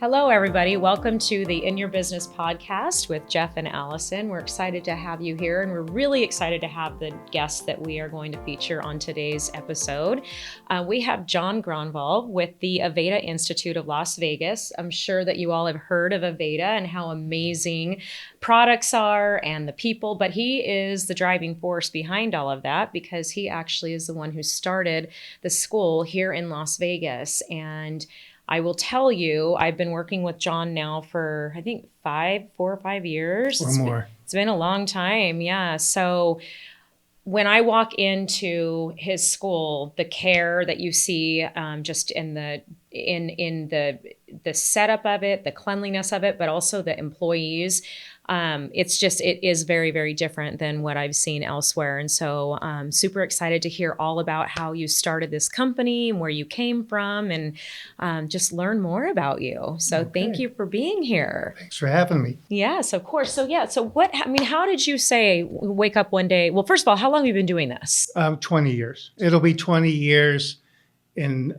Hello, everybody. Welcome to the In Your Business podcast with Jeff and Allison. We're excited to have you here, and we're really excited to have the guests that we are going to feature on today's episode. We have John Gronvall with the Aveda Institute of Las Vegas. I'm sure that you all have heard of Aveda and how amazing products are and the people, but he is the driving force behind all of that because he actually is the one who started the school here in Las Vegas. And I will tell you, I've been working with John now for, I think, 4 or 5 years. Or more. It's been a long time. Yeah. So when I walk into his school, the care that you see just in the setup of it, the cleanliness of it, but also the employees, it is very, very different than what I've seen elsewhere. And so I'm super excited to hear all about how you started this company and where you came from and just learn more about you. So Thank you for being here. Thanks for having me. Yes, of course. So how did you wake up one day? Well, first of all, how long have you been doing this? 20 years. It'll be 20 years in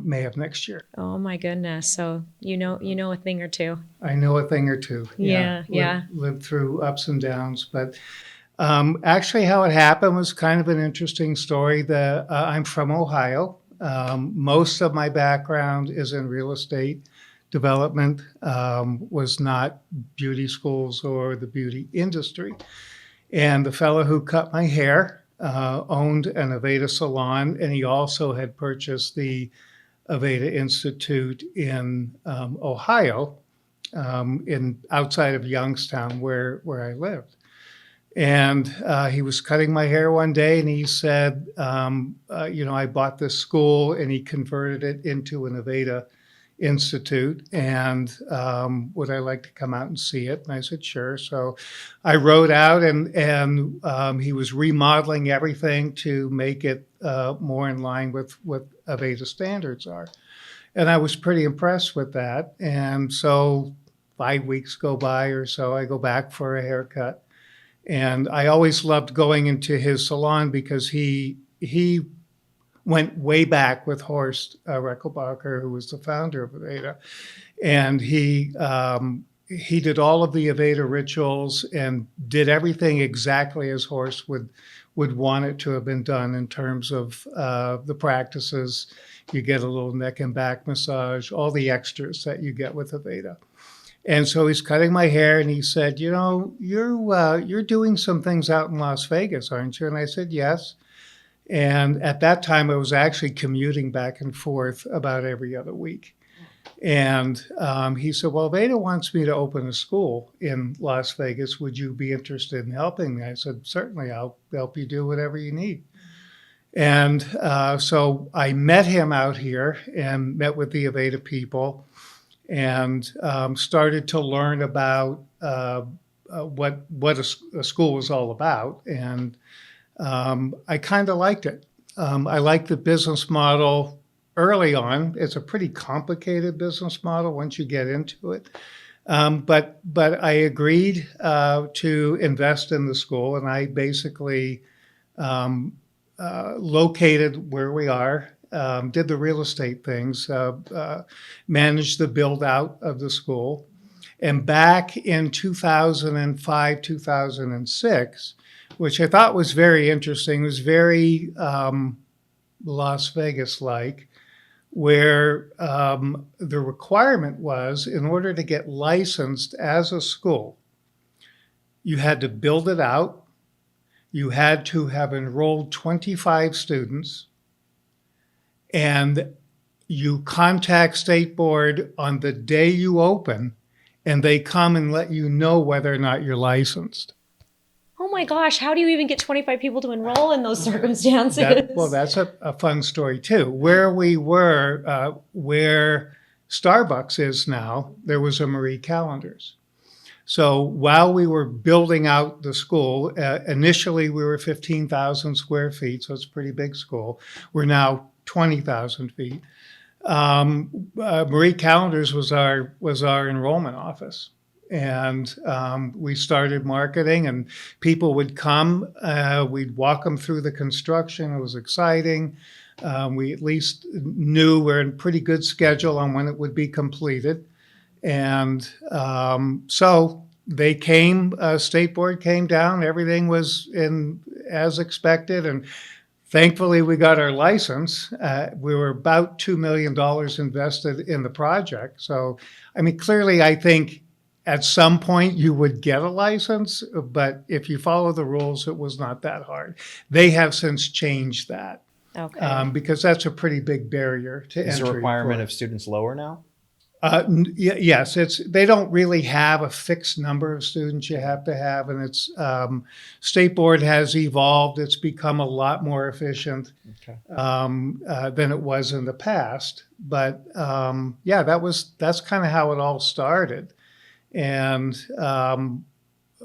May of next year. Oh my goodness. So you know a thing or two. I know a thing or two. Yeah. Lived through ups and downs, but actually how it happened was kind of an interesting story. I'm from Ohio. Most of my background is in real estate development, was not beauty schools or the beauty industry. And the fellow who cut my hair owned an Aveda salon, and he also had purchased the Aveda Institute in Ohio, outside of Youngstown, where I lived. And he was cutting my hair one day, and he said, I bought this school, and he converted it into an Aveda Institute, and would I like to come out and see it? And I said, sure. So I rode out, and he was remodeling everything to make it more in line with what Aveda standards are. And I was pretty impressed with that. And so 5 weeks go by or so, I go back for a haircut. And I always loved going into his salon because he went way back with Horst Reckelbacher, who was the founder of Aveda. And he did all of the Aveda rituals and did everything exactly as Horst would want it to have been done in terms of the practices. You get a little neck and back massage, all the extras that you get with Aveda. And so he's cutting my hair, and he said, you're doing some things out in Las Vegas, aren't you? And I said, yes. And at that time, I was actually commuting back and forth about every other week. And he said, well, Aveda wants me to open a school in Las Vegas. Would you be interested in helping me? I said, certainly, I'll help you do whatever you need. And so I met him out here and met with the Aveda people and started to learn about what a school was all about. And I kind of liked it. I liked the business model early on. It's a pretty complicated business model once you get into it. But I agreed to invest in the school, and I basically located where we are, did the real estate things, managed the build out of the school. And back in 2005, 2006, which I thought was very interesting, was very Las Vegas-like, where the requirement was, in order to get licensed as a school, you had to build it out, you had to have enrolled 25 students, and you contact State Board on the day you open, and they come and let you know whether or not you're licensed. Oh my gosh, how do you even get 25 people to enroll in those circumstances? That's a fun story too. Where we were, where Starbucks is now, there was a Marie Callender's. So while we were building out the school, initially we were 15,000 square feet, so it's a pretty big school. We're now 20,000 feet. Marie Callender's was our enrollment office. And we started marketing, and people would come. We'd walk them through the construction. It was exciting. We at least knew we're in pretty good schedule on when it would be completed. And so they came, State Board came down, everything was in as expected. And thankfully, we got our license. We were about $2 million invested in the project. So, I mean, clearly, I think at some point you would get a license, but if you follow the rules, it was not that hard. They have since changed that Okay. because that's a pretty big barrier to Is the entry. requirement of students lower now? Yes, they don't really have a fixed number of students you have to have, and it's State Board has evolved. It's become a lot more efficient Okay. than it was in the past. But yeah, that's kind of how it all started, and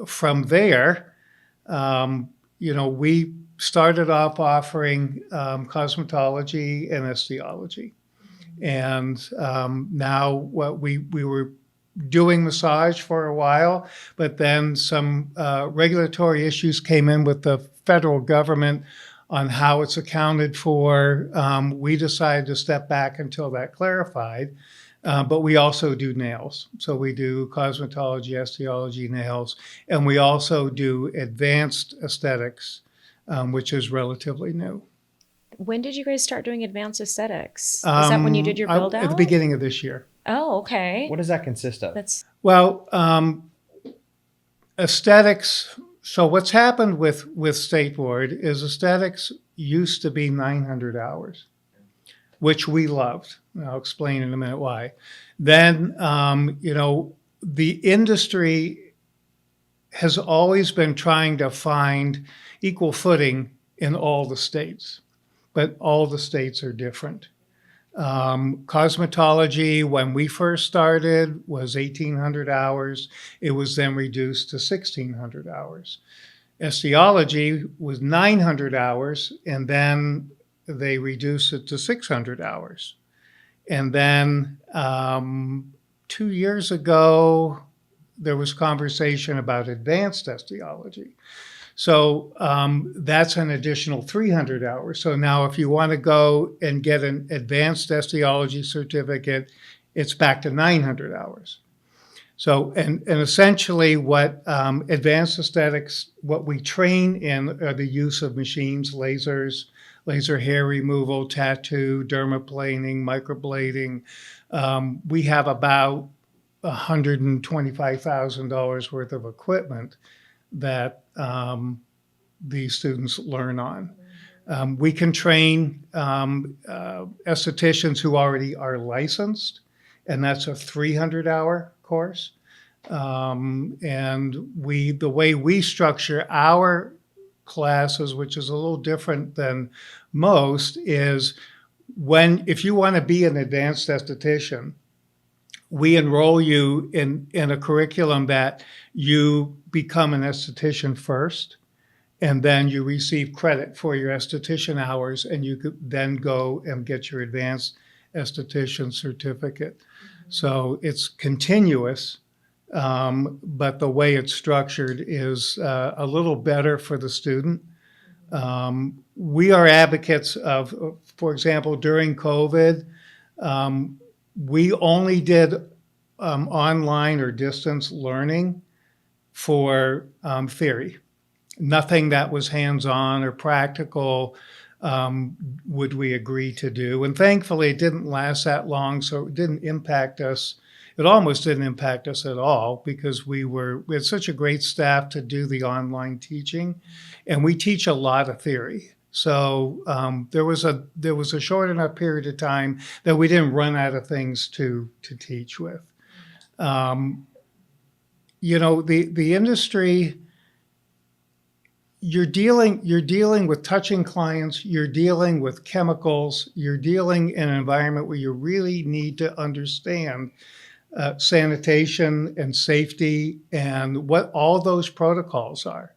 from there, we started off offering cosmetology and osteology. And now what we were doing massage for a while, but then some regulatory issues came in with the federal government on how it's accounted for. We decided to step back until that clarified. But we also do nails. So we do cosmetology, osteology, nails, and we also do advanced aesthetics, which is relatively new. When did you guys start doing advanced aesthetics? Is that when you did your build out? At the beginning of this year. Oh, okay. What does that consist of? That's Well, aesthetics. So what's happened with State Board is aesthetics used to be 900 hours, which we loved. I'll explain in a minute why. Then, the industry has always been trying to find equal footing in all the states, but all the states are different. Cosmetology, when we first started, was 1,800 hours. It was then reduced to 1,600 hours. Osteology was 900 hours, and then they reduced it to 600 hours. And then 2 years ago, there was conversation about advanced osteology. So that's an additional 300 hours. So now if you want to go and get an advanced osteology certificate, it's back to 900 hours. So, and essentially what advanced aesthetics, what we train in are the use of machines, lasers, laser hair removal, tattoo, dermaplaning, microblading. We have about $125,000 worth of equipment that these students learn on. We can train estheticians who already are licensed, and that's a 300-hour course. And the way we structure our classes, which is a little different than most, is if you want to be an advanced esthetician, we enroll you in a curriculum that you become an esthetician first, and then you receive credit for your esthetician hours, and you could then go and get your advanced esthetician certificate. So it's continuous, but the way it's structured is a little better for the student. We are advocates of, for example, during COVID, we only did online or distance learning for theory. Nothing that was hands-on or practical would we agree to do. And thankfully, it didn't last that long, so it didn't impact us. It almost didn't impact us at all because we had such a great staff to do the online teaching, and we teach a lot of theory. So there was a short enough period of time that we didn't run out of things to teach with. The industry, you're dealing with touching clients, you're dealing with chemicals, you're dealing in an environment where you really need to understand sanitation and safety and what all those protocols are.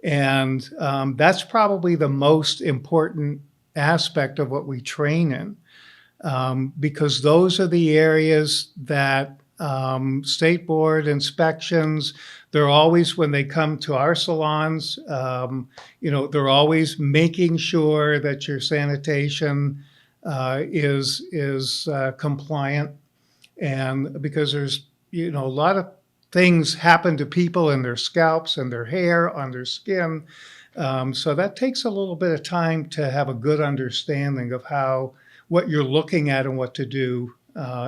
And that's probably the most important aspect of what we train in, because those are the areas that State Board inspections, they're always, when they come to our salons, they're always making sure that your sanitation is compliant. And because there's a lot of things happen to people in their scalps and their hair, on their skin. So that takes a little bit of time to have a good understanding of what you're looking at and what to do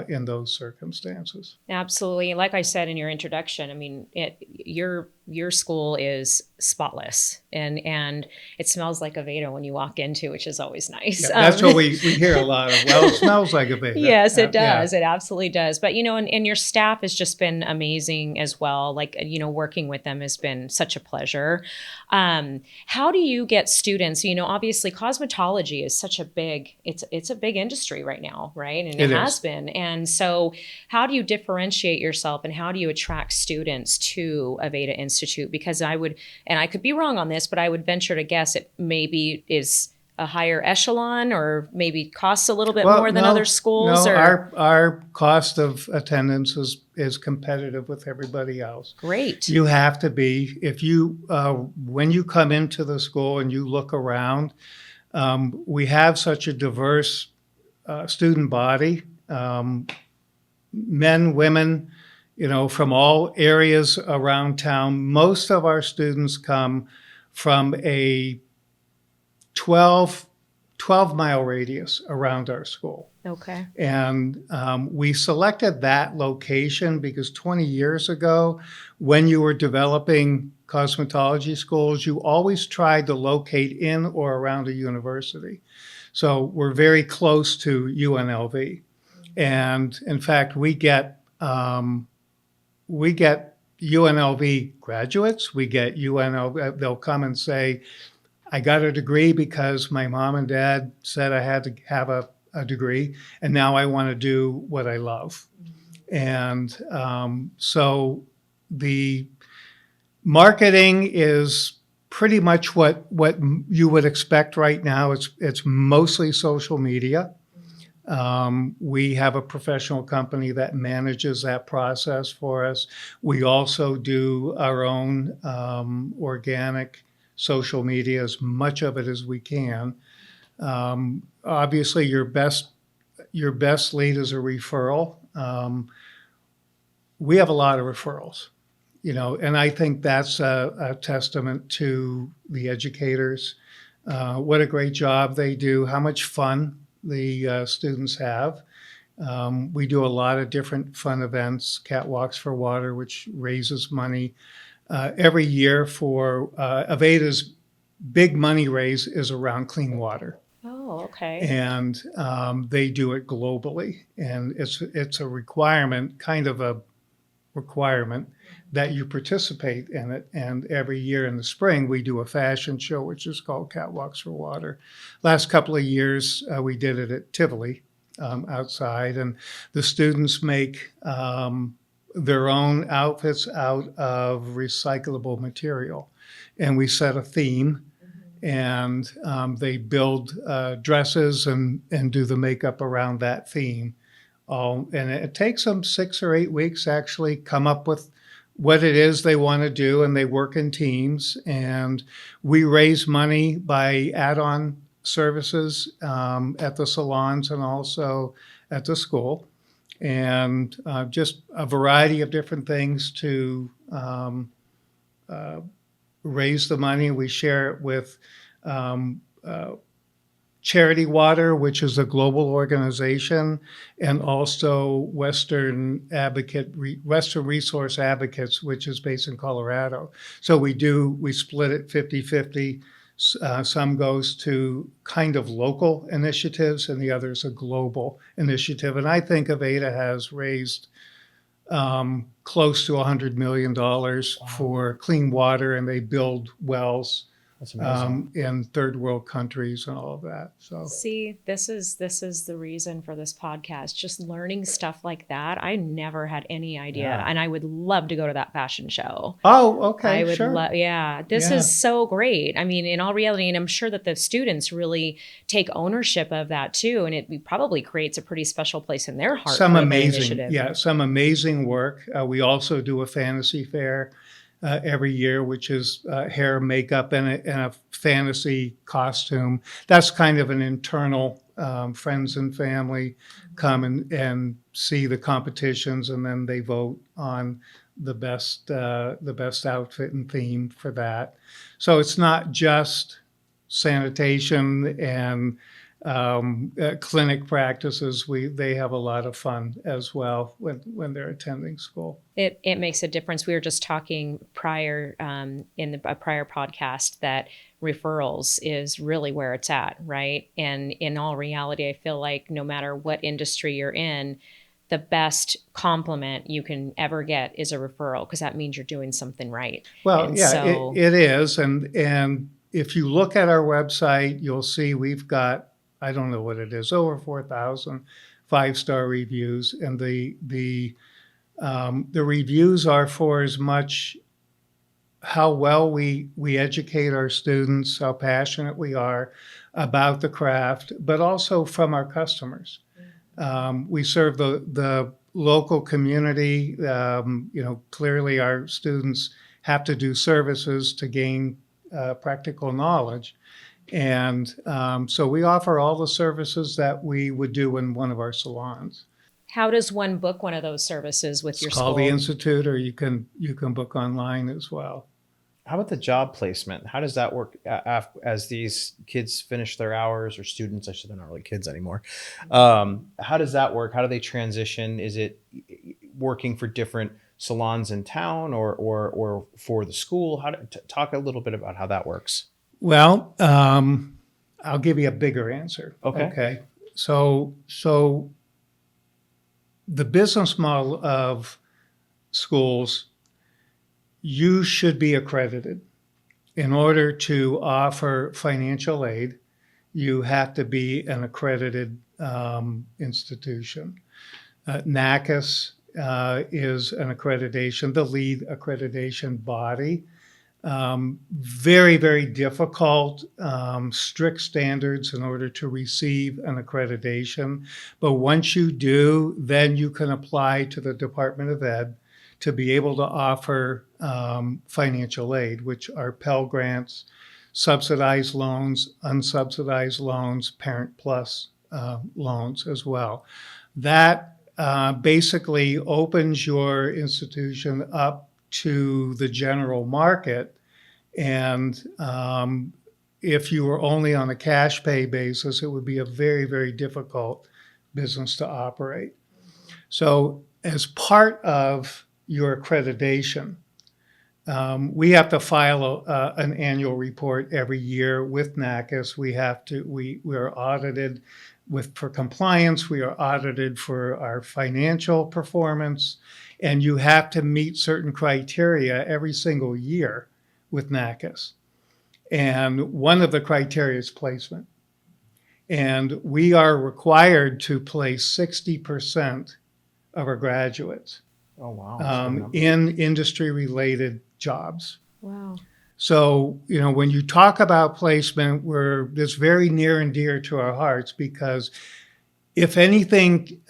in those circumstances. Absolutely. Like I said in your introduction, I mean, your school is spotless, and it smells like Aveda when you walk into, which is always nice. Yeah, that's what we hear a lot of. Well, it smells like Aveda. Yes, it does. Yeah. It absolutely does. But, and your staff has just been amazing as well. Like, working with them has been such a pleasure. How do you get students? Obviously cosmetology is such it's a big industry right now, right? And it has been. And so how do you differentiate yourself, and how do you attract students to Aveda Institute? Because I could be wrong on this, but I would venture to guess it maybe is a higher echelon, or maybe costs a little bit more than other schools? No, our cost of attendance is competitive with everybody else. Great. You have to be. If you when you come into the school and you look around, we have such a diverse student body, men, women, from all areas around town. Most of our students come from a 12-mile radius around our school. Okay. And we selected that location because 20 years ago, when you were developing cosmetology schools, you always tried to locate in or around a university. So we're very close to UNLV. And in fact, we get UNLV graduates. We get UNLV, they'll come and say, I got a degree because my mom and dad said I had to have a degree, and now I want to do what I love. And so the marketing is pretty much what you would expect right now. It's mostly social media. We have a professional company that manages that process for us. We also do our own organic social media, as much of it as we can. Obviously, your best lead is a referral. We have a lot of referrals, and I think that's a testament to the educators. What a great job they do, how much fun the students have. We do a lot of different fun events, Catwalks for Water, which raises money every year for Aveda's big money raise is around clean water. Oh, okay. And they do it globally. And it's a requirement, kind of a requirement, that you participate in it. And every year in the spring, we do a fashion show, which is called Catwalks for Water. Last couple of years, we did it at Tivoli outside. And the students make their own outfits out of recyclable material. And we set a theme, and they build dresses and do the makeup around that theme. And it takes them 6 or 8 weeks to actually come up with what it is they want to do, and they work in teams. And we raise money by add-on services at the salons and also at the school. And just a variety of different things to raise the money. We share it with Charity Water, which is a global organization, and also Western Resource Advocates, which is based in Colorado. So we split it 50-50. Some goes to kind of local initiatives, and the other's a global initiative. And I think Aveda has raised close to $100 million for clean water, and they build wells That's amazing. in third world countries and all of that. So see, this is the reason for this podcast. Just learning stuff like that. I never had any idea, Yeah. and I would love to go to that fashion show. Oh, okay, I would sure. This Yeah. is so great. I mean, in all reality, and I'm sure that the students really take ownership of that too, and it probably creates a pretty special place in their heart. Some for the amazing, initiative. some amazing work. We also do a fantasy fair every year, which is hair, makeup, and a fantasy costume. That's kind of an internal friends and family come and see the competitions, and then they vote on the best outfit and theme for that. So it's not just sanitation and clinic practices. They have a lot of fun as well when they're attending school. It makes a difference. We were just talking prior in a prior podcast that referrals is really where it's at, right? And in all reality, I feel like no matter what industry you're in, the best compliment you can ever get is a referral, because that means you're doing something right. Well, And yeah, so, it is. And if you look at our website, you'll see we've got, I don't know what it is, over 4,000 5-star reviews. And the reviews are for as much how well we educate our students, how passionate we are about the craft, but also from our customers. We serve the local community. Clearly our students have to do services to gain practical knowledge. And so we offer all the services that we would do in one of our salons. how does one book one of those services with your It's called school? the Institute, or you can book online as well. How about the job placement? How does that work as these kids finish their hours, or students? Actually, they're not really kids anymore. How does that work? How do they transition? Is it working for different salons in town, or for the school? Talk a little bit about how that works. Well, I'll give you a bigger answer. Okay. So the business model of schools, you should be accredited. In order to offer financial aid, you have to be an accredited institution. NACAS is an accreditation, the lead accreditation body. Very, very difficult, strict standards in order to receive an accreditation. But once you do, then you can apply to the Department of Ed to be able to offer financial aid, which are Pell Grants, subsidized loans, unsubsidized loans, Parent Plus loans as well. That basically opens your institution up to the general market. And if you were only on a cash pay basis, it would be a very, very difficult business to operate. So as part of your accreditation, we have to file an annual report every year with NACAS. We are audited for compliance. We are audited for our financial performance, and you have to meet certain criteria every single year with NACAS. And one of the criteria is placement. And we are required to place 60% of our graduates Oh, wow. in industry-related jobs. Wow. So, when you talk about placement, it's very near and dear to our hearts, because if anything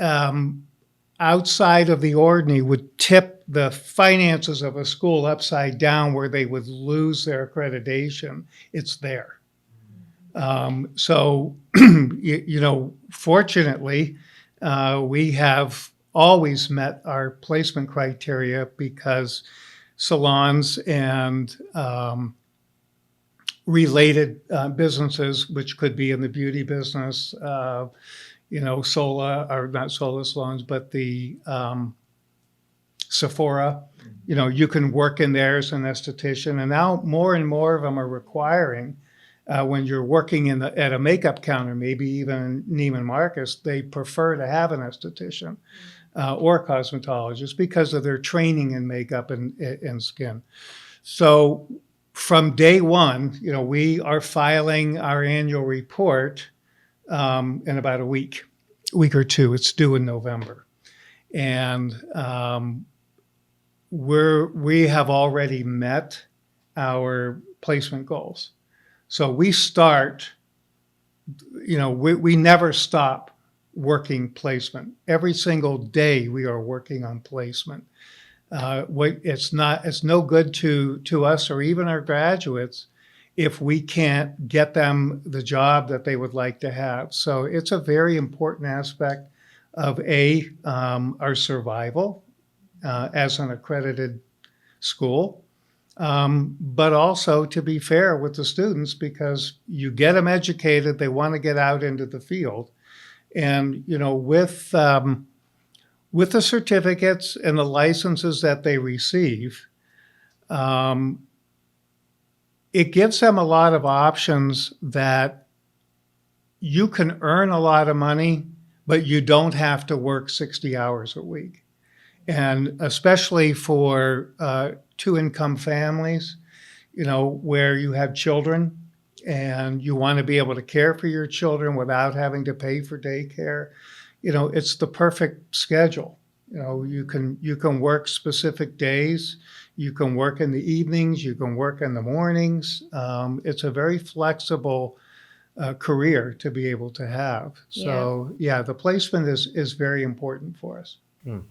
outside of the ordinary would tip the finances of a school upside down where they would lose their accreditation, it's there. So, fortunately, we have always met our placement criteria, because salons and related businesses, which could be in the beauty business, Sola, or not Sola salons, but the Sephora, you can work in there as an esthetician. And now more and more of them are requiring, when you're working at a makeup counter, maybe even Neiman Marcus, they prefer to have an esthetician or a cosmetologist because of their training in makeup and skin. So from day one, we are filing our annual report in about a week or two. It's due in November. And we have already met our placement goals. So we start, we never stop working placement. Every single day we are working on placement. It's no good to us or even our graduates if we can't get them the job that they would like to have. So it's a very important aspect of our survival as an accredited school, but also to be fair with the students, because you get them educated, they want to get out into the field. And, with the certificates and the licenses that they receive, it gives them a lot of options that you can earn a lot of money, but you don't have to work 60 hours a week. And especially for two-income families, where you have children and you want to be able to care for your children without having to pay for daycare, it's the perfect schedule. You can work specific days, you can work in the evenings, you can work in the mornings. It's a very flexible career to be able to have. So the placement is very important for us.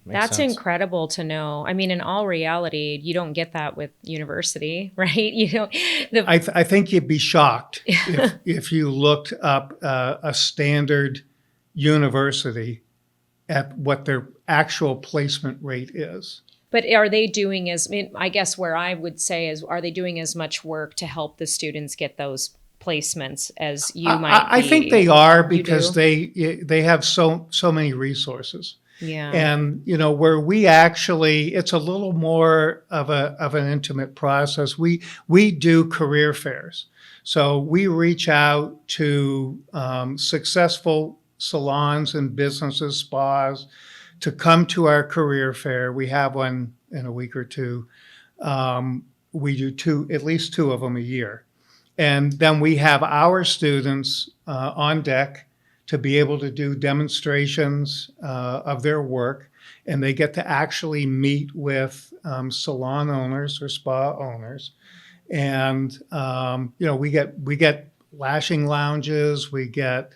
That's sense. incredible to know. I mean, in all reality, you don't get that with university, right? You don't. I think you'd be shocked if you looked up a standard university at what their actual placement rate is. But are they doing I guess where I would say is, are they doing as much work to help the students get those placements as you might I be? think they are, because they have so many resources. Yeah. And, where we actually, it's a little more of an intimate process. We do career fairs. So we reach out to successful salons and businesses, spas, to come to our career fair. We have one in a week or two. We do at least two of them a year. And then we have our students on deck to be able to do demonstrations of their work, and they get to actually meet with salon owners or spa owners. And we get lashing lounges, we get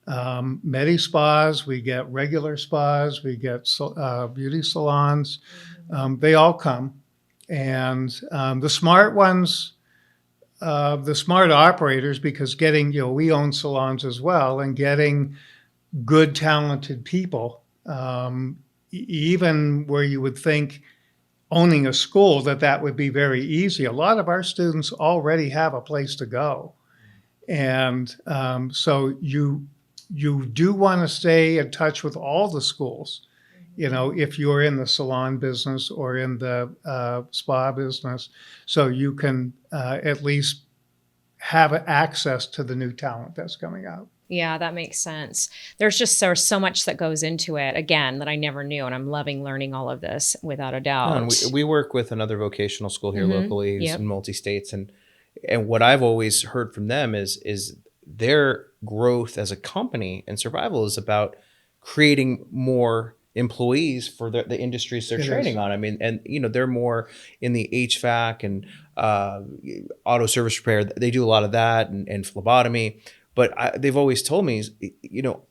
medi spas, we get regular spas, we get beauty salons. They all come, and the smart ones. The smart operators, because we own salons as well, and getting good, talented people, even where you would think owning a school that would be very easy. A lot of our students already have a place to go. And so you do want to stay in touch with all the schools. If you're in the salon business or in the spa business, so you can at least have access to the new talent that's coming out. Yeah, that makes sense. There's so much that goes into it, again, that I never knew, and I'm loving learning all of this without a doubt. And we work with another vocational school here locally, who's Yep. in multi-states, and what I've always heard from them is their growth as a company and survival is about creating more employees for the industries they're training on. I mean, and they're more in the HVAC and auto service repair. They do a lot of that and phlebotomy. But they've always told me,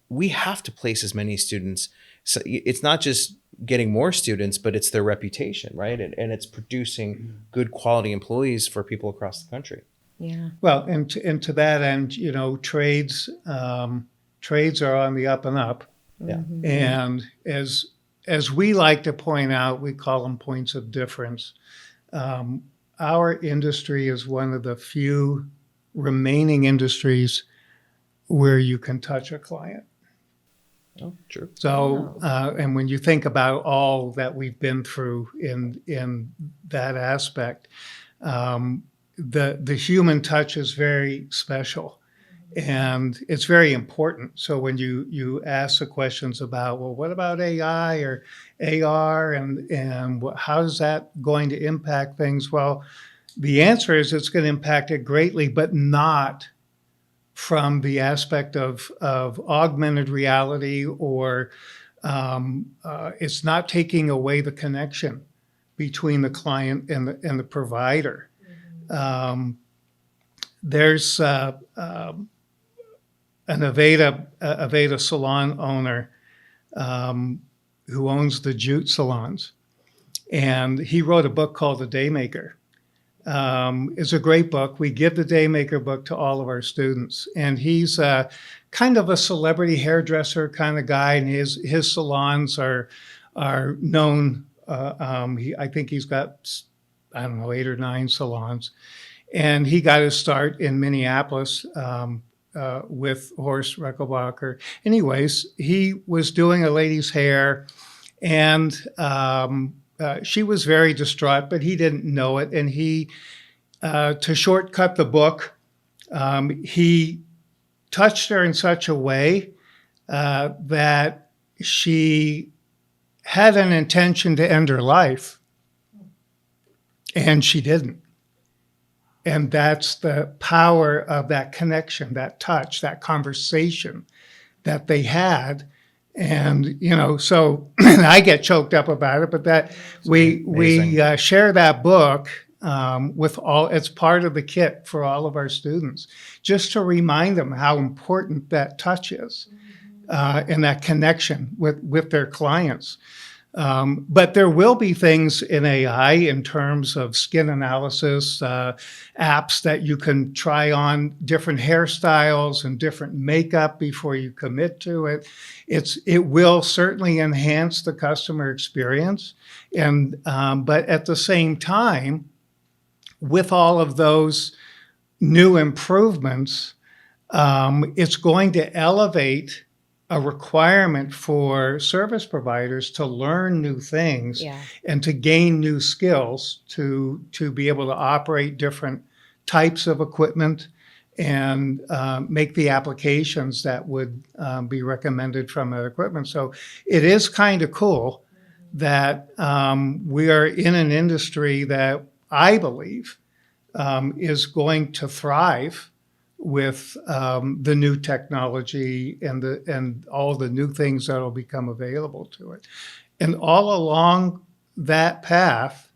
we have to place as many students. So it's not just getting more students, but it's their reputation, right? And it's producing good quality employees for people across the country. Yeah. Well, and to that end, trades are on the up and up. Yeah. Mm-hmm. And as we like to point out, we call them points of difference. Our industry is one of the few remaining industries where you can touch a client. Oh, true. So, and when you think about all that we've been through in that aspect, the human touch is very special. And it's very important. So when you ask the questions about, well, what about AI or AR and how is that going to impact things? Well, the answer is it's going to impact it greatly, but not from the aspect of augmented reality, or it's not taking away the connection between the client and the provider. There's an Aveda salon owner who owns the Jute salons, and he wrote a book called The Daymaker. is a great book. We give the Daymaker book to all of our students, and he's kind of a celebrity hairdresser kind of guy, and his salons are known. I think he's got, I don't know, 8 or 9 salons, and he got his start in Minneapolis with Horst Reckelbacher. Anyways, he was doing a lady's hair, and she was very distraught, but he didn't know it. And he, to shortcut the book, he touched her in such a way that she had an intention to end her life, and she didn't. And that's the power of that connection, that touch, that conversation that they had. And, so I get choked up about it, but that we share that book with all, it's part of the kit for all of our students, just to remind them how important that touch is and that connection with their clients. But there will be things in AI in terms of skin analysis, apps that you can try on different hairstyles and different makeup before you commit to it. It will certainly enhance the customer experience. But at the same time, with all of those new improvements, it's going to elevate a requirement for service providers to learn new things and to gain new skills to be able to operate different types of equipment and make the applications that would be recommended from that equipment. So it is kind of cool that we are in an industry that I believe is going to thrive with the new technology and all the new things that will become available to it. And all along that path,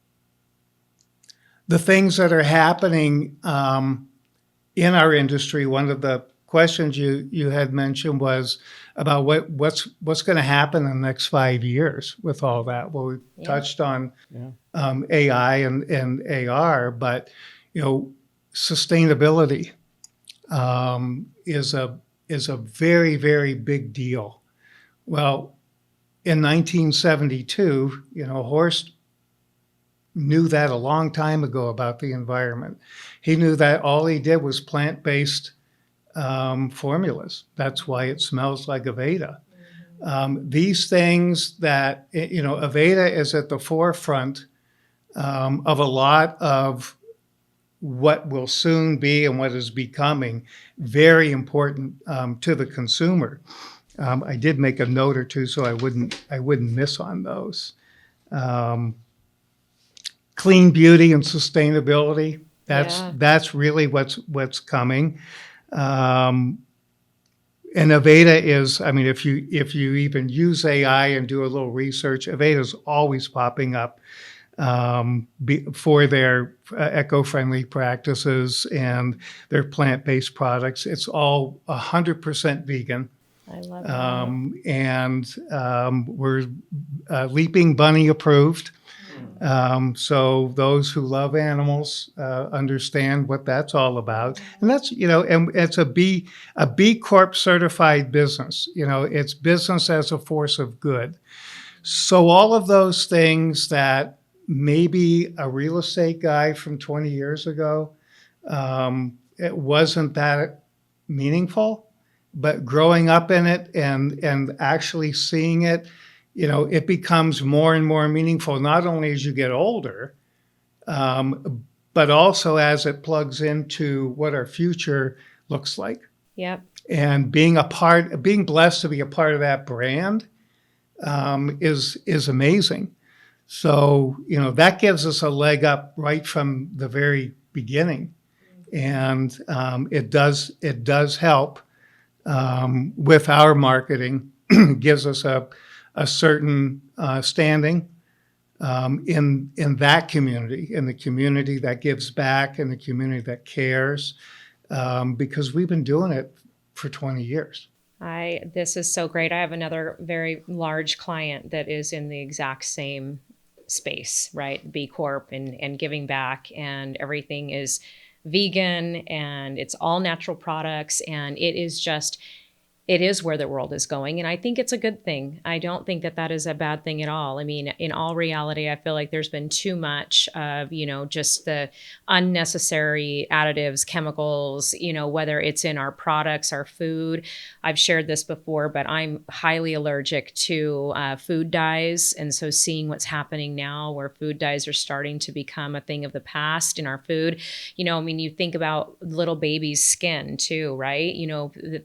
the things that are happening in our industry, one of the questions you had mentioned was about what's going to happen in the next 5 years with all that. Well, we touched on AI and AR, but sustainability is a very, very big deal. Well, in 1972, Horst knew that a long time ago about the environment. He knew that all he did was plant-based formulas. That's why it smells like Aveda. These things that, Aveda is at the forefront of a lot of what will soon be and what is becoming very important to the consumer. I did make a note or two so I wouldn't miss on those. Clean beauty and sustainability. That's really what's coming. And Aveda is, if you even use AI and do a little research, Aveda is always popping up for their eco-friendly practices and their plant-based products. It's all 100% vegan. I love that. And we're Leaping Bunny approved. So those who love animals understand what that's all about. And that's, and it's a B Corp certified business. It's business as a force of good. So all of those things that maybe a real estate guy from 20 years ago, it wasn't that meaningful, but growing up in it and actually seeing it, it becomes more and more meaningful, not only as you get older, but also as it plugs into what our future looks like. Yep. And being blessed to be a part of that brand is amazing. So, that gives us a leg up right from the very beginning. And it does help with our marketing, gives us a certain standing in that community, in the community that gives back, in the community that cares, because we've been doing it for 20 years. This is so great. I have another very large client that is in the exact same space, right? B Corp and giving back, and everything is vegan and it's all natural products, and it is where the world is going. And I think it's a good thing. I don't think that that is a bad thing at all. I mean, in all reality, I feel like there's been too much of, just the unnecessary additives, chemicals, whether it's in our products, our food. I've shared this before, but I'm highly allergic to food dyes. And so seeing what's happening now where food dyes are starting to become a thing of the past in our food, you think about little babies' skin too, right?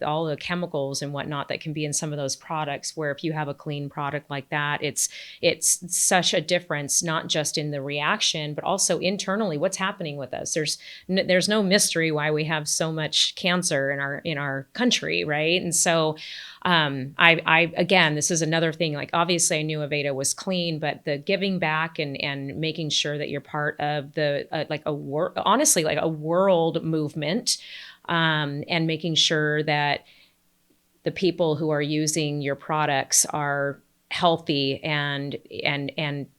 All the chemicals and whatnot that can be in some of those products, where if you have a clean product like that, it's such a difference, not just in the reaction, but also internally what's happening with us. There's no mystery why we have so much cancer in our country, right? And so I again, this is another thing, like obviously I knew Aveda was clean, but the giving back and making sure that you're part of the honestly like a world movement, and making sure that the people who are using your products are healthy and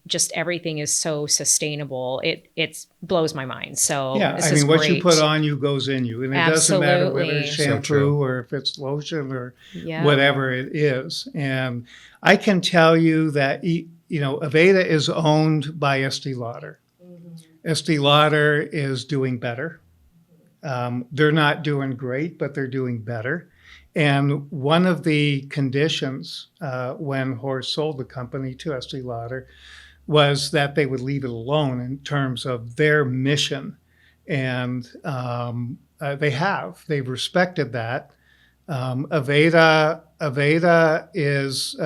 just everything is so sustainable. It blows my mind. So yeah, this is what you great. put on you goes in you, and it doesn't matter whether it's So shampoo true. or if it's lotion or Yeah. whatever it is. And I can tell you that Aveda is owned by Estee Lauder. Estee Lauder is doing better. They're not doing great, but they're doing better. And one of the conditions when Horst sold the company to Estee Lauder was that they would leave it alone in terms of their mission. And they've respected that. Aveda is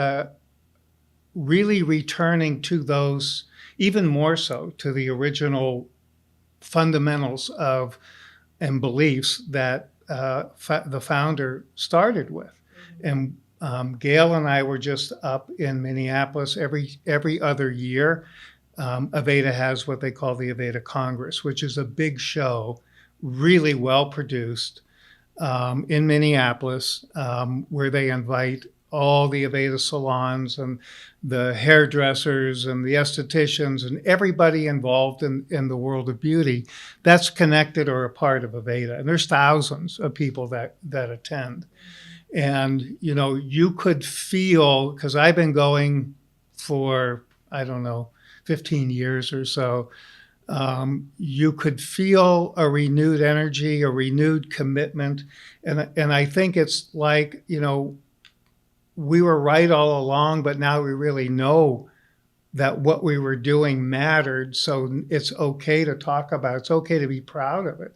really returning to those, even more so to the original fundamentals of and beliefs that the founder started with. And Gail and I were just up in Minneapolis every other year. Aveda has what they call the Aveda Congress, which is a big show, really well produced, in Minneapolis, where they invite all the Aveda salons and the hairdressers and the estheticians and everybody involved in the world of beauty that's connected or a part of Aveda. And there's thousands of people that attend. And, you could feel, because I've been going for, 15 years or so, you could feel a renewed energy, a renewed commitment. And I think it's like, we were right all along, but now we really know that what we were doing mattered. So it's okay to talk about. It's okay to be proud of it.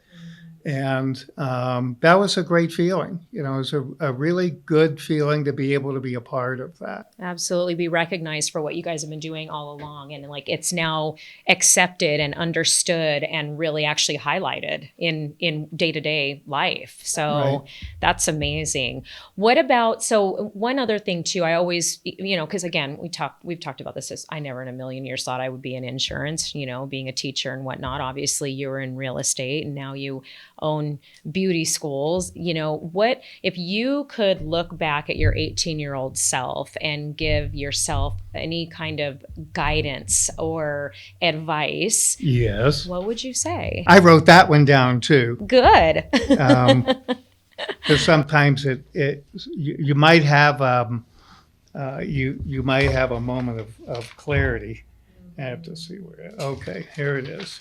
And that was a great feeling. It was a really good feeling to be able to be a part of that. Absolutely, be recognized for what you guys have been doing all along, and like it's now accepted and understood and really actually highlighted in day-to-day life. So Right. That's amazing. What about, so one other thing too, I always, because again, we've talked about this, I never in a million years thought I would be in insurance, being a teacher and whatnot. Obviously you were in real estate and now you own beauty schools. What if you could look back at your 18-year-old self and give yourself any kind of guidance or advice? Yes. What would you say? I wrote that one down too. Good. Because sometimes you might have you might have a moment of clarity. I have to see where. Okay, here it is.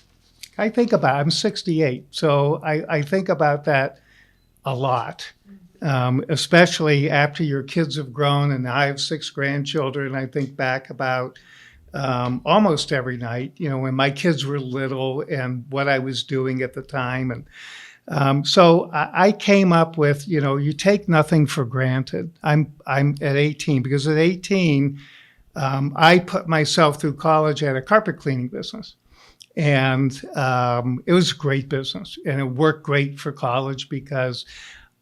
I'm 68, so I think about that a lot, especially after your kids have grown, and I have 6 grandchildren. I think back about almost every night, when my kids were little and what I was doing at the time. And so I came up with, you take nothing for granted. I'm at 18, because at 18, I put myself through college at a carpet cleaning business. And it was a great business, and it worked great for college because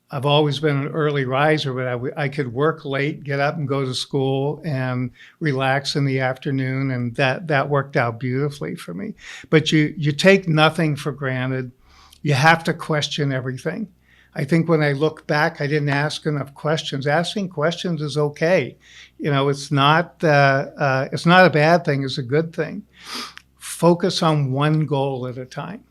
I've always been an early riser, but I could work late, get up and go to school and relax in the afternoon, and that worked out beautifully for me. But you take nothing for granted. You have to question everything. I think when I look back, I didn't ask enough questions. Asking questions is okay. It's not a bad thing. It's a good thing. Focus on one goal at a time.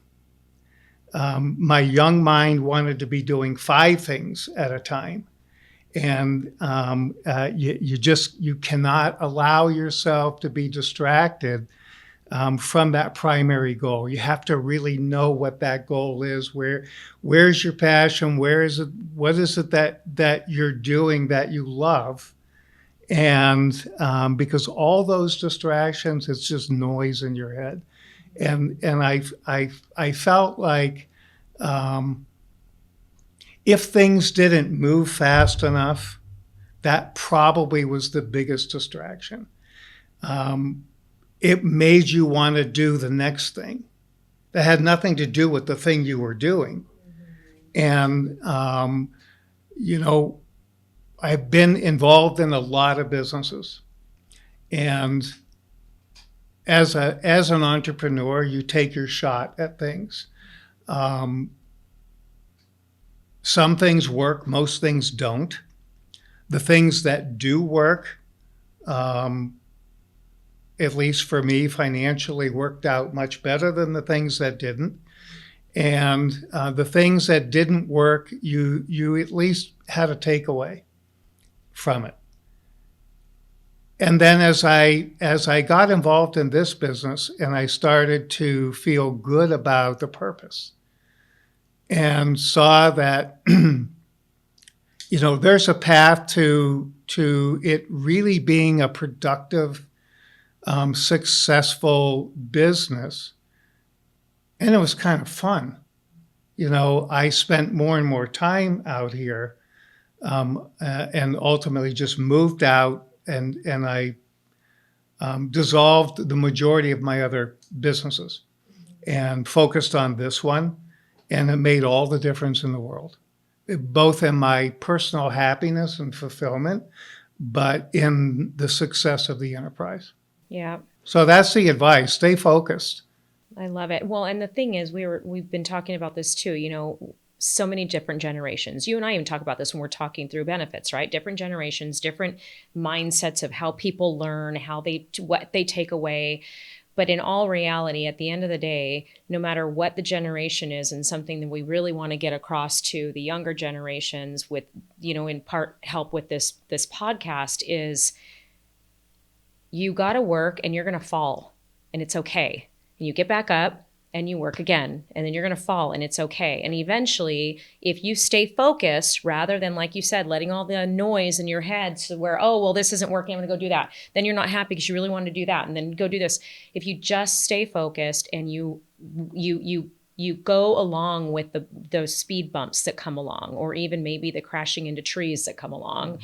My young mind wanted to be doing 5 things at a time. And you cannot allow yourself to be distracted from that primary goal. You have to really know what that goal is. Where's your passion? Where is it? What is it that you're doing that you love? And because all those distractions, it's just noise in your head. And I felt like if things didn't move fast enough, that probably was the biggest distraction. It made you want to do the next thing that had nothing to do with the thing you were doing. And, I've been involved in a lot of businesses. And as an entrepreneur, you take your shot at things. Some things work, most things don't. The things that do work, at least for me, financially worked out much better than the things that didn't. And the things that didn't work, you at least had a takeaway from it. And then as I got involved in this business and I started to feel good about the purpose and saw that there's a path to it really being a productive, successful business. And it was kind of fun. I spent more and more time out here, and ultimately just moved out, and I dissolved the majority of my other businesses and focused on this one. And it made all the difference in the world, both in my personal happiness and fulfillment, but in the success of the enterprise. Yeah. So that's the advice. Stay focused. I love it. Well, and the thing is, we've been talking about this too, so many different generations. You and I even talk about this when we're talking through benefits, right? Different generations, different mindsets of how people learn, what they take away. But in all reality, at the end of the day, no matter what the generation is, and something that we really want to get across to the younger generations with, in part help with this podcast, is you got to work and you're going to fall, and it's okay. And you get back up and you work again, and then you're going to fall, and it's okay. And eventually, if you stay focused, rather than, like you said, letting all the noise in your head to where, oh, well, this isn't working, I'm going to go do that. Then you're not happy because you really wanted to do that, and then go do this. If you just stay focused and you go along with those speed bumps that come along, or even maybe the crashing into trees that come along,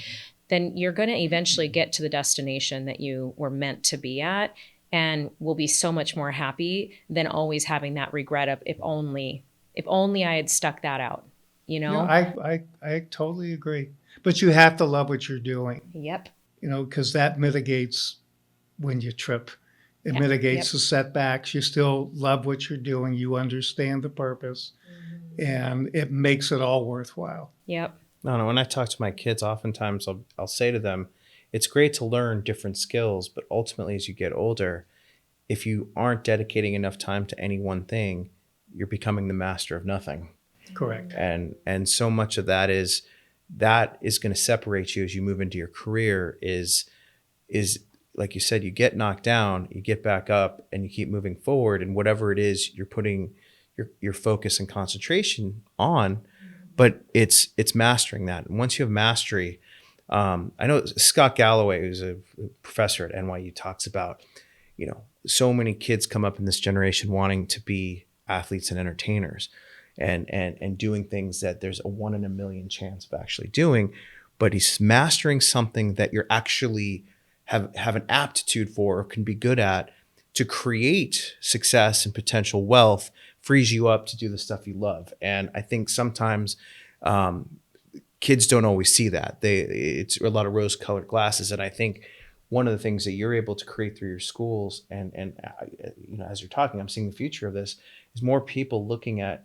then you're going to eventually get to the destination that you were meant to be at. And will be so much more happy than always having that regret of if only I had stuck that out, I totally agree. But you have to love what you're doing. Yep. Because that mitigates when you trip. It mitigates the setbacks. You still love what you're doing. You understand the purpose, and it makes it all worthwhile. Yep. No, when I talk to my kids, oftentimes I'll say to them, it's great to learn different skills, but ultimately as you get older, if you aren't dedicating enough time to any one thing, you're becoming the master of nothing. Correct. And so much of that is going to separate you as you move into your career is like you said, you get knocked down, you get back up, and you keep moving forward, and whatever it is you're putting your focus and concentration on, but it's mastering that. And once you have mastery, I know Scott Galloway, who's a professor at NYU, talks about, so many kids come up in this generation wanting to be athletes and entertainers and doing things that there's a 1 in a million chance of actually doing, but he's mastering something that you're actually have an aptitude for or can be good at to create success and potential wealth, frees you up to do the stuff you love. And I think sometimes, kids don't always see that. It's a lot of rose-colored glasses, and I think one of the things that you're able to create through your schools, and as you're talking, I'm seeing the future of this, is more people looking at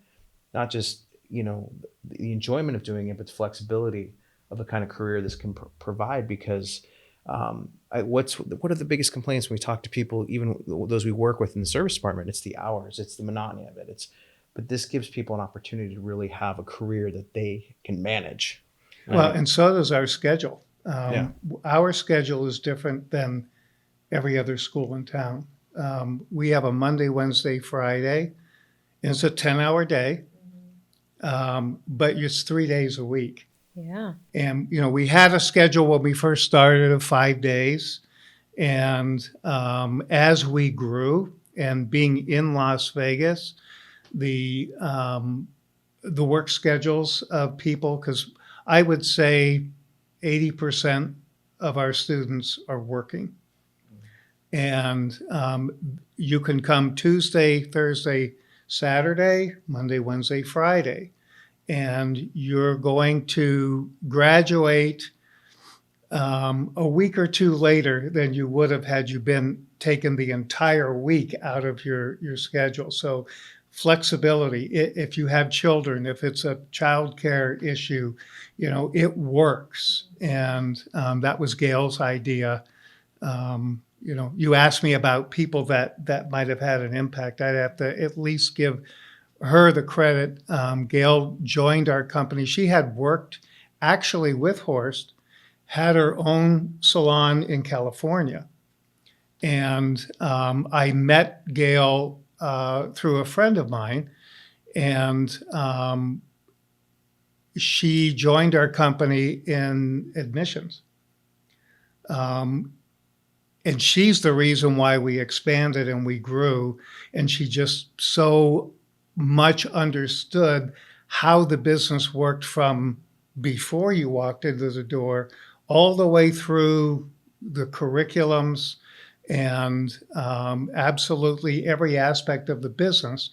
not just the enjoyment of doing it, but the flexibility of the kind of career this can provide. Because what are the biggest complaints when we talk to people, even those we work with in the service department? It's the hours, it's the monotony of it. But this gives people an opportunity to really have a career that they can manage. Well, and so does our schedule. Yeah. Our schedule is different than every other school in town. We have a Monday, Wednesday, Friday. It's a 10-hour day, but it's 3 days a week. Yeah. And, we had a schedule when we first started of 5 days. And as we grew and being in Las Vegas, the work schedules of people, because I would say 80% of our students are working. And you can come Tuesday, Thursday, Saturday, Monday, Wednesday, Friday, and you're going to graduate a week or two later than you would have had you been taken the entire week out of your schedule. So flexibility, if you have children, if it's a childcare issue, it works. And that was Gail's idea. You asked me about people that might have had an impact. I'd have to at least give her the credit. Gail joined our company. She had worked actually with Horst, had her own salon in California. And I met Gail through a friend of mine, and she joined our company in admissions. And she's the reason why we expanded and we grew. And she just so much understood how the business worked from before you walked into the door all the way through the curriculums and absolutely every aspect of the business.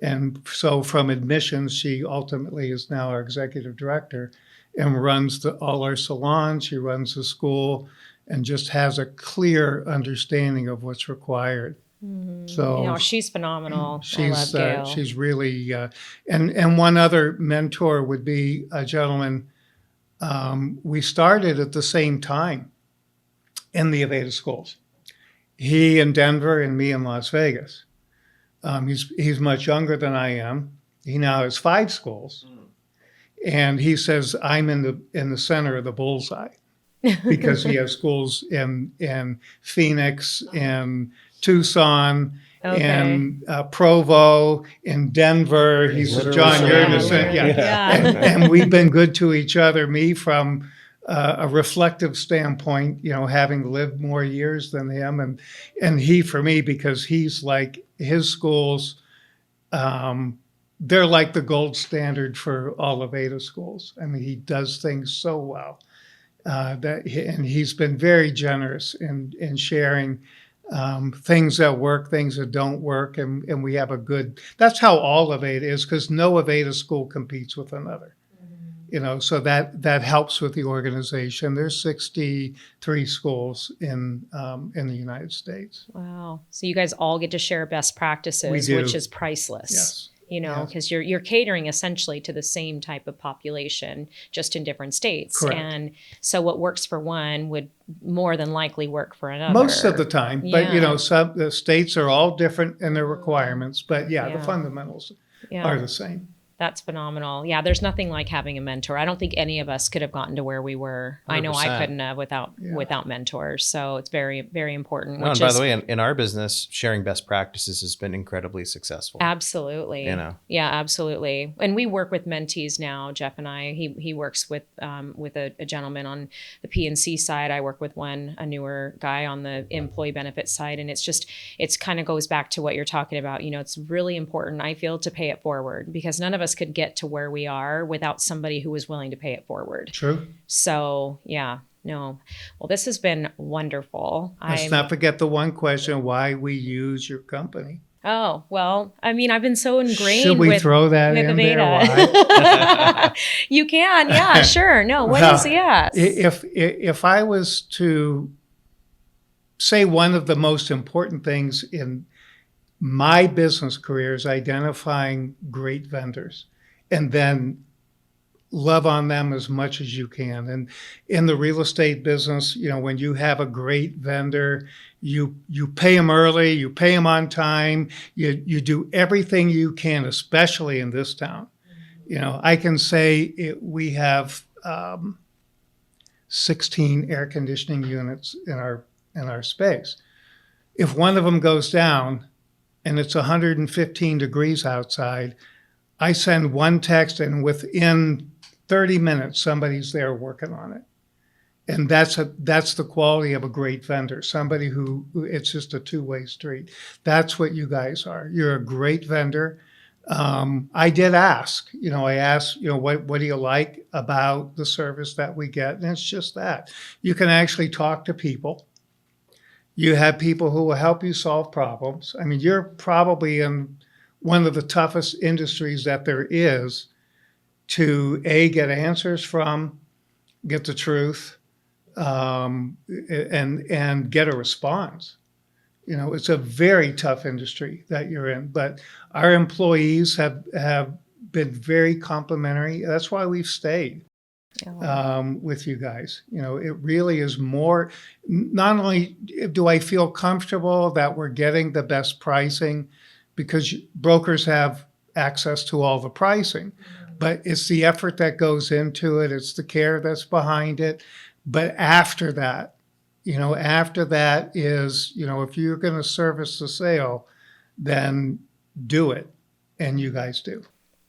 And so from admissions, she ultimately is now our executive director and runs all our salons. She runs the school and just has a clear understanding of what's required. Mm-hmm. So she's phenomenal. I love Gail. She's really, and one other mentor would be a gentleman. We started at the same time in the Aveda schools. He in Denver and me in Las Vegas. He's much younger than I am. He now has 5 schools, and he says I'm in the center of the bullseye. Because he has schools in Phoenix, in Tucson, in Provo, in Denver. He's John Yernison. And we've been good to each other. Me from a reflective standpoint, having lived more years than him, and he for me because he's like his schools. They're like the gold standard for all of Aveda schools. I mean, he does things so well. And he's been very generous in sharing things that work, things that don't work, and we have that's how all Aveda is, because no Aveda school competes with another. So that helps with the organization. There's 63 schools in the United States. Wow. So you guys all get to share best practices, which is priceless. Yes. Because you're catering essentially to the same type of population, just in different states. Correct. And so what works for one would more than likely work for another. Most of the time. But, some the states are all different in their requirements. But, the fundamentals are the same. That's phenomenal. Yeah, there's nothing like having a mentor. I don't think any of us could have gotten to where we were. 100%. I know I couldn't have without mentors. So it's very, very important. And by the way, in our business, sharing best practices has been incredibly successful. Absolutely. Yeah, absolutely. And we work with mentees now, Jeff and I. He works with a gentleman on the P&C side. I work with a newer guy on the employee benefit side. And it's kind of goes back to what you're talking about. It's really important, I feel, to pay it forward, because none of us could get to where we are without somebody who was willing to pay it forward. True. So, well, this has been wonderful. Let's not forget the one question, why we use your company. Oh, well, I mean, I've been so ingrained Should we throw that in Aveda. There? Why? You can, yeah, sure. No, what is yes? If I was to say one of the most important things in my business career is identifying great vendors and then love on them as much as you can. And in the real estate business, when you have a great vendor, you pay them early, you pay them on time, you do everything you can, especially in this town. I can say we have 16 air conditioning units in our space. If one of them goes down and it's 115 degrees outside, I send one text, and within 30 minutes, somebody's there working on it. And that's the quality of a great vendor, somebody who it's just a two-way street. That's what you guys are. You're a great vendor. I did ask, I asked, what do you like about the service that we get? And it's just that. You can actually talk to people. You have people who will help you solve problems. I mean, you're probably in one of the toughest industries that there is to get answers from, get the truth, and get a response. It's a very tough industry that you're in, but our employees have been very complimentary. That's why we've stayed with you guys. It really is more, not only do I feel comfortable that we're getting the best pricing, because brokers have access to all the pricing, but it's the effort that goes into it. It's the care that's behind it. But after that is, if you're going to service the sale, then do it. And you guys do.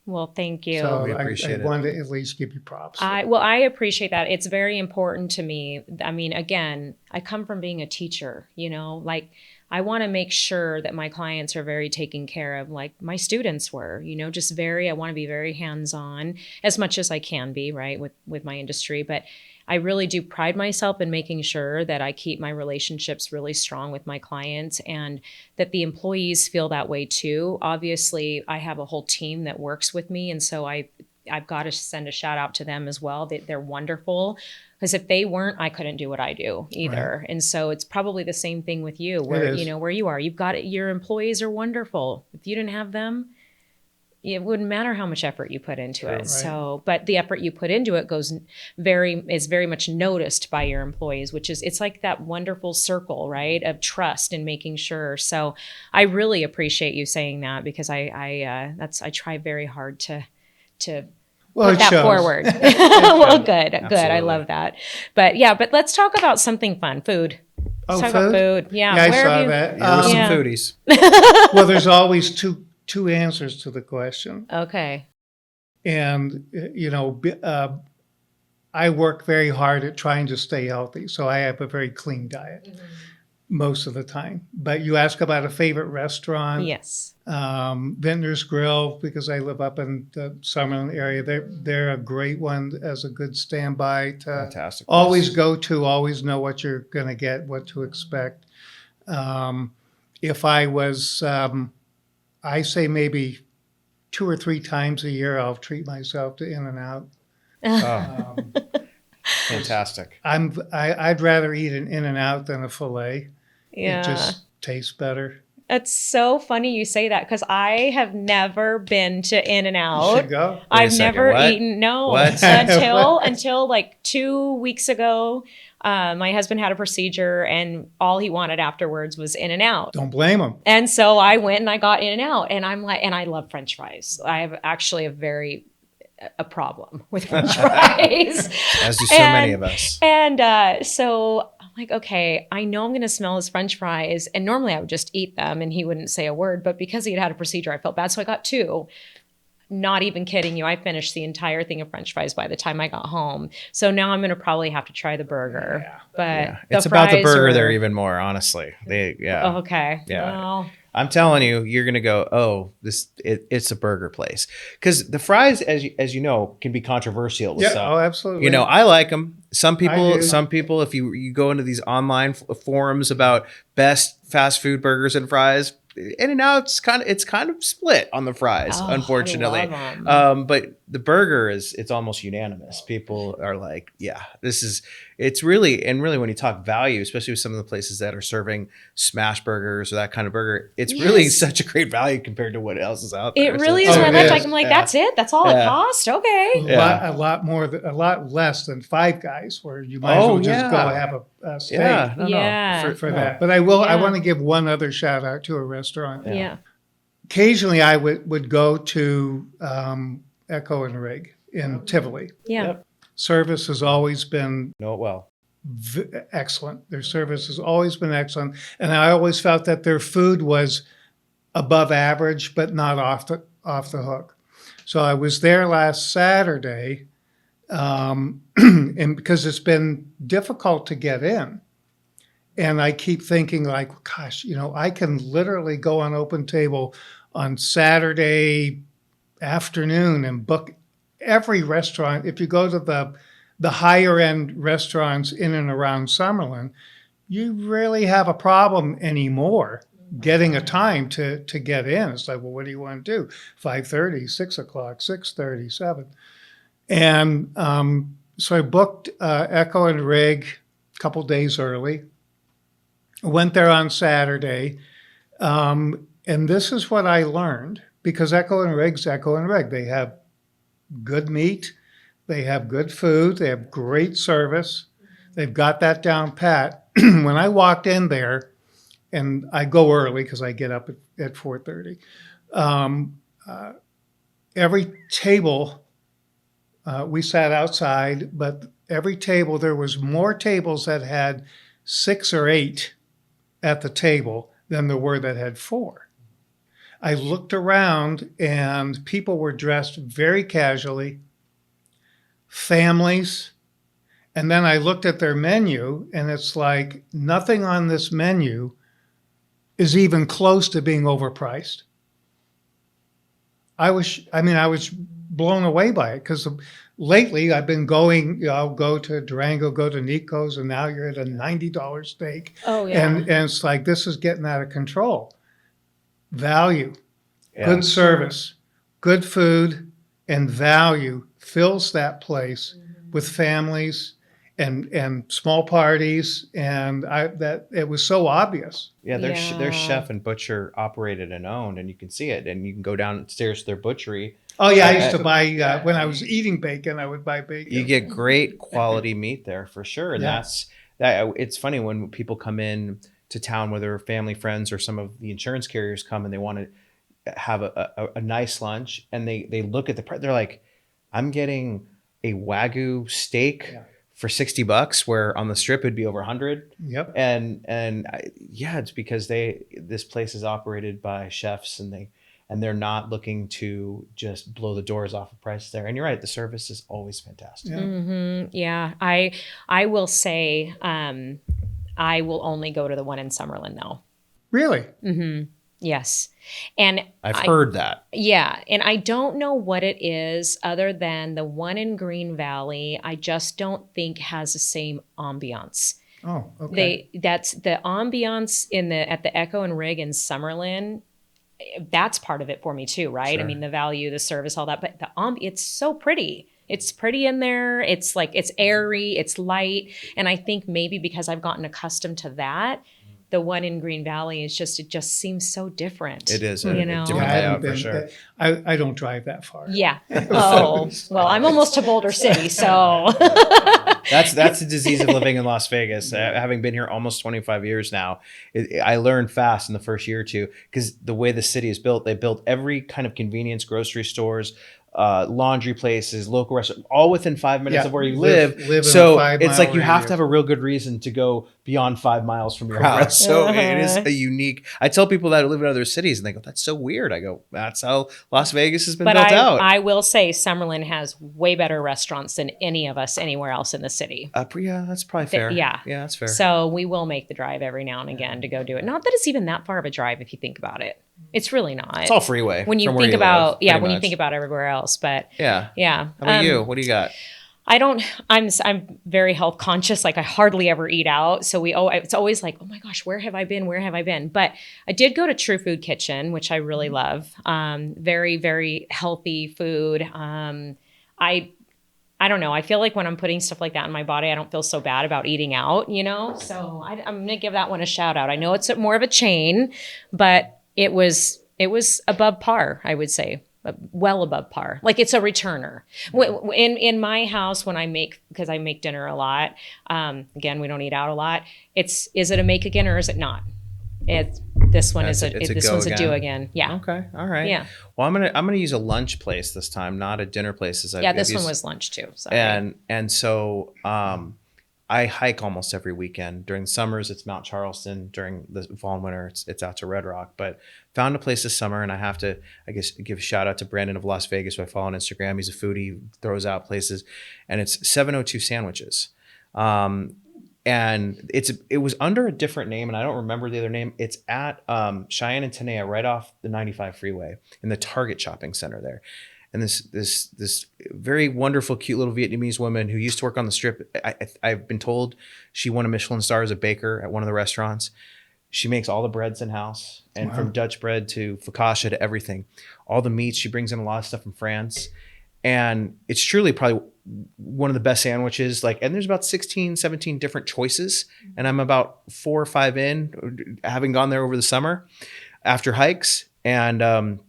Well, thank you. So we I appreciate it. wanted to at least give you props. I appreciate that. It's very important to me. I mean, again, I come from being a teacher, like I want to make sure that my clients are very taken care of, like my students were, I want to be very hands-on as much as I can be, right, with my industry. But I really do pride myself in making sure that I keep my relationships really strong with my clients and that the employees feel that way too. Obviously, I have a whole team that works with me. And so I've got to send a shout out to them as well. They're wonderful. Because if they weren't, I couldn't do what I do either. Right. And so it's probably the same thing with you, where where you are. You've got it, your employees are wonderful. If you didn't have them, it wouldn't matter how much effort you put into it. Right. So, but the effort you put into it is very much noticed by your employees, it's like that wonderful circle, right, of trust and making sure. So I really appreciate you saying that, because I try very hard to put that shows. Forward. Well, good. Absolutely. I love that. But let's talk about something fun. Food. Let's talk about food. Yeah. I saw that. We're some foodies. Well, there's always two answers to the question. Okay. And, I work very hard at trying to stay healthy. So I have a very clean diet most of the time. But you ask about a favorite restaurant. Yes. Vintner's Grill, because I live up in the Summerlin area. They're a great one as a good standby to Fantastic. always go to, always know what you're going to get, what to expect. If I was, I say maybe 2 or 3 times a year, I'll treat myself to In-N-Out. Oh, fantastic. I'd rather eat an In-N-Out than a filet. Yeah. It just tastes better. It's so funny you say that, because I have never been to In-N-Out. You should go. I've never eaten. No. What? until like 2 weeks ago. My husband had a procedure, and all he wanted afterwards was In-N-Out. Don't blame him. And so I went and I got In-N-Out, and I'm like, and I love French fries. I have actually a problem with French fries. As do so many of us. And so I'm like, okay, I know I'm going to smell his French fries. And normally I would just eat them and he wouldn't say a word. But because he had a procedure, I felt bad. So I got 2. Not even kidding you. I finished the entire thing of French fries by the time I got home. So now I'm going to probably have to try the burger. Yeah. But it's about the burger there even more, honestly. Oh, okay. Yeah. Well, I'm telling you, you're going to go, oh, it's a burger place. Because the fries, as you know, can be controversial with some. Oh, absolutely. I like them. Some people, if you go into these online forums about best fast food burgers and fries, In-N-Out's it's kind of split on the fries, Oh, unfortunately. I love 'em. But the burger it's almost unanimous. People are like, yeah, it's really, and really when you talk value, especially with some of the places that are serving smash burgers or that kind of burger, it's really Yes. such a great value compared to what else is out there. It really is. Oh, When I it left, is. I'm like, Yeah. that's it. That's all it Yeah. cost. Okay. A lot less than Five Guys, where you might as well just go have a steak Yeah, no, Yeah. for no. that. But I want Yeah. to give one other shout out to a restaurant. Yeah. Occasionally, I would go to Echo and Rig in Tivoli. Yeah. Yep. Service has always been Know it well. excellent. Their service has always been excellent, and I always felt that their food was above average, but not off the hook. So I was there last Saturday, and because it's been difficult to get in, and I keep thinking like, gosh, I can literally go on Open Table on Saturday afternoon and book every restaurant. If you go to the higher end restaurants in and around Summerlin, you really have a problem anymore getting a time to get in. It's like, well, what do you want to do? 5:30, 6 o'clock, 6:30, 7. And so I booked Echo and Rig a couple days early. Went there on Saturday. And this is what I learned, because Echo and Rig's Echo and Rig. They have good meat. They have good food. They have great service. They've got that down pat. When I walked in there, and I go early because I get up at 4:30, every table, we sat outside, but every table, there was more tables that had 6 or 8 at the table than there were that had 4. I looked around and people were dressed very casually, families. And then I looked at their menu and it's like nothing on this menu is even close to being overpriced. I was blown away by it, because lately I've been going, I'll go to Durango, go to Nico's, and now you're at a $90 steak. Oh, yeah. And it's like, this is getting out of control. Value, Yeah. good service, good food, and value fills that place with families and small parties, and it was so obvious. Yeah, they're Yeah. chef and butcher operated and owned, and you can see it. And you can go downstairs to their butchery. Oh yeah, I used to buy when I was eating bacon. I would buy bacon. You get great quality meat there for sure, and Yeah. It's funny when people come in to town, whether family, friends, or some of the insurance carriers come and they want to have a nice lunch, and they look at the price. They're like, I'm getting a Wagyu steak for $60, where on the strip it'd be over 100. Yep. It's because this place is operated by chefs, and they're not looking to just blow the doors off of prices there. And you're right, the service is always fantastic. Yeah. Mm-hmm. Yeah. I will say, I will only go to the one in Summerlin though. Really? Mm-hmm. Yes. And I've heard that. Yeah. And I don't know what it is other than the one in Green Valley. I just don't think has the same ambiance. Oh, okay. That's the ambiance at the Echo and Rig in Summerlin. That's part of it for me too, right? Sure. I mean, the value, the service, all that, but it's so pretty. It's pretty in there. It's like, it's airy, it's light. And I think maybe because I've gotten accustomed to that, the one in Green Valley it just seems so different. It is you a know? different I haven't layout for been. sure. I don't drive that far. Yeah. Oh, well, I'm almost to Boulder City, so. That's the disease of living in Las Vegas. Having been here almost 25 years now, I learned fast in the first year or two, because the way the city is built, they built every kind of convenience, grocery stores, laundry places, local restaurants, all within 5 minutes of where you live. Live in a So 5 it's like you mile have to radius. have a real good reason to go beyond 5 miles from your house. So it is a unique. I tell people that live in other cities, and they go, "That's so weird." I go, "That's how Las Vegas has been But built out." I will say Summerlin has way better restaurants than any of us anywhere else in the city. Yeah, that's probably fair. Yeah. Yeah, that's fair. So we will make the drive every now and again to go do it. Not that it's even that far of a drive if you think about it. It's really not. It's all freeway. When you from where think live, about, pretty when you much. think about everywhere else. But Yeah. yeah. How about you? What do you got? I'm very health conscious. Like I hardly ever eat out. So it's always like, oh my gosh, where have I been? Where have I been? But I did go to True Food Kitchen, which I really love. Very, very healthy food. I don't know. I feel like when I'm putting stuff like that in my body, I don't feel so bad about eating out, So I'm going to give that one a shout out. I know it's more of a chain, but it was above par, I would say. Well above par. Like it's a returner. In my house, when because I make dinner a lot, again, we don't eat out a lot. Is it a make again or is it not? This one's a do again. Yeah. Okay. All right. Yeah. Well, I'm gonna use a lunch place this time, not a dinner place. This one was lunch too. Sorry. And so I hike almost every weekend. During the summers, it's Mount Charleston. During the fall and winter, it's out to Red Rock. But found a place this summer, and I have to, I guess, give a shout out to Brandon of Las Vegas, who I follow on Instagram. He's a foodie, throws out places, and it's 702 Sandwiches. And it was under a different name, and I don't remember the other name. It's at Cheyenne and Tenaya, right off the 95 freeway in the Target shopping center there. And this very wonderful, cute little Vietnamese woman who used to work on the Strip. I've been told she won a Michelin star as a baker at one of the restaurants. She makes all the breads in house, and from Dutch bread to focaccia to everything. All the meats, she brings in a lot of stuff from France. And it's truly probably one of the best sandwiches. And there's about 16, 17 different choices. And I'm about 4 or 5 in, having gone there over the summer after hikes. And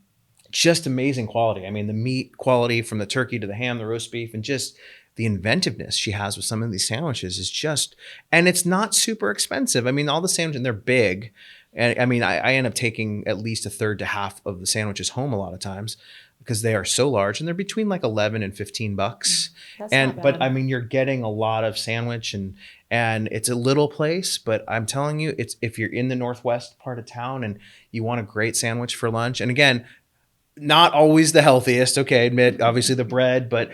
just amazing quality. I mean, the meat quality from the turkey to the ham, the roast beef, and just the inventiveness she has with some of these sandwiches is just, and it's not super expensive. I mean, all the sandwiches, and they're big. And I mean, I end up taking at least a third to half of the sandwiches home a lot of times, because they are so large, and they're between like $11 and $15. That's not bad. But I mean, you're getting a lot of sandwich, and it's a little place, but I'm telling you, it's, if you're in the northwest part of town and you want a great sandwich for lunch, and again, not always the healthiest. Okay, admit obviously the bread, but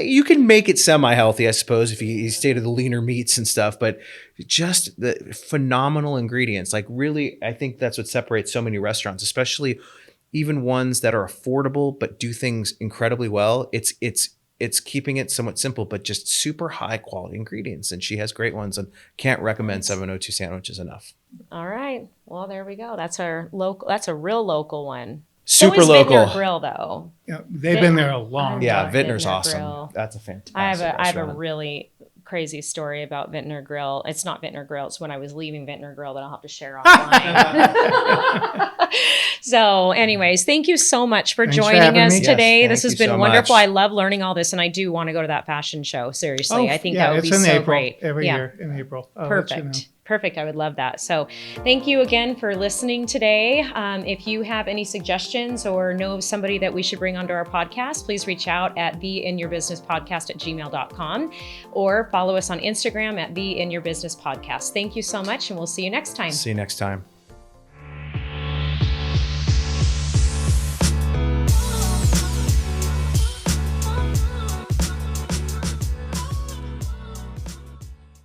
you can make it semi-healthy, I suppose, if you stay to the leaner meats and stuff. But just the phenomenal ingredients, like really, I think that's what separates so many restaurants, especially even ones that are affordable but do things incredibly well. It's keeping it somewhat simple, but just super high quality ingredients. And she has great ones, and can't recommend 702 Sandwiches enough. All right. Well, there we go. That's a real local one. Super so local. Vintner Grill, though. Yeah, they've been there a long time. Yeah, Vintner's awesome. Grill. That's a fantastic I have a restaurant. really crazy story about Vintner Grill. It's not Vintner Grill. It's when I was leaving Vintner Grill that I'll have to share offline. So anyways, thank you so much for joining us today. Yes, this has been wonderful. I love learning all this, and I do want to go to that fashion show. Seriously. I think that would be so great. Every year in April. Perfect. Perfect. I would love that. So thank you again for listening today. If you have any suggestions or know of somebody that we should bring onto our podcast, please reach out at theinyourbusinesspodcast@gmail.com or follow us on Instagram at theinyourbusinesspodcast. Thank you so much, and we'll see you next time. See you next time.